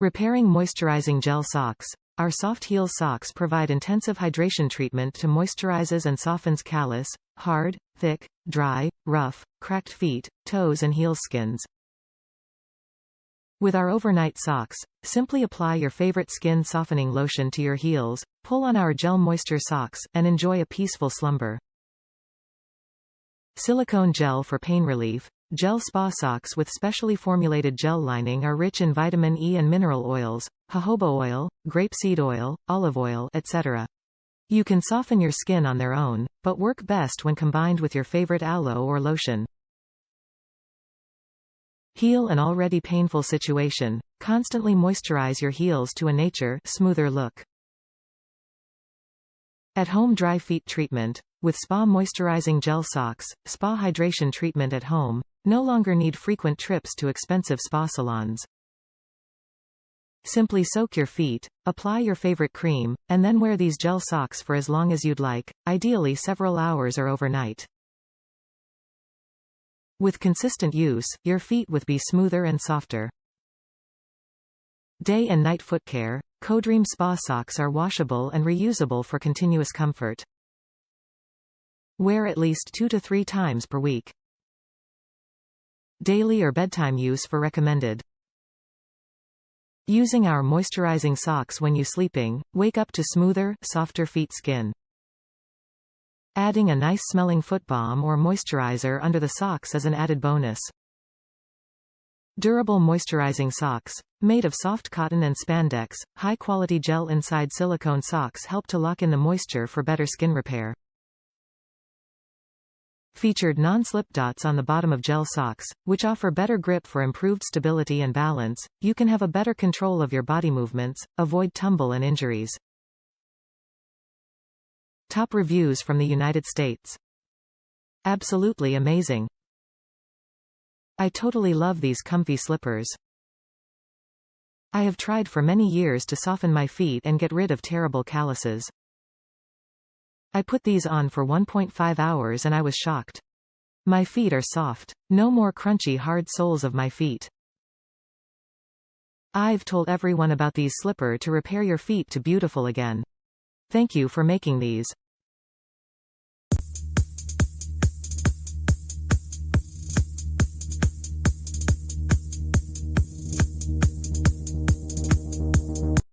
Repairing moisturizing gel socks. Our soft heel socks provide intensive hydration treatment to moisturizes and softens callous, hard, thick, dry, rough, cracked feet, toes and heel skins. With our overnight socks, simply apply your favorite skin softening lotion to your heels, pull on our gel moisture socks, and enjoy a peaceful slumber. Silicone gel for pain relief. Gel spa socks with specially formulated gel lining are rich in vitamin E and mineral oils, jojoba oil, grapeseed oil, olive oil, etc. You can soften your skin on their own, but work best when combined with your favorite aloe or lotion. Heal an already painful situation. Constantly moisturize your heels to a nature, smoother look. At-home dry feet treatment. With spa moisturizing gel socks, spa hydration treatment at home. No longer need frequent trips to expensive spa salons. Simply soak your feet, apply your favorite cream, and then wear these gel socks for as long as you'd like, ideally several hours or overnight. With consistent use, your feet will be smoother and softer. Day and night foot care. Codream spa socks are washable and reusable for continuous comfort. Wear at least 2 to 3 times per week. Daily or bedtime use for recommended. Using our moisturizing socks when you sleeping, wake up to smoother, softer feet skin. Adding a nice smelling foot balm or moisturizer under the socks is an added bonus. Durable moisturizing socks. Made of soft cotton and spandex, high-quality gel inside silicone socks help to lock in the moisture for better skin repair. Featured non-slip dots on the bottom of gel socks, which offer better grip for improved stability and balance. You can have a better control of your body movements, avoid tumble and injuries. Top reviews from the United States. Absolutely amazing. I totally love these comfy slippers. I have tried for many years to soften my feet and get rid of terrible calluses. I put these on for 1.5 hours and I was shocked. My feet are soft. No more crunchy hard soles of my feet. I've told everyone about these slipper to repair your feet to beautiful again. Thank you for making these.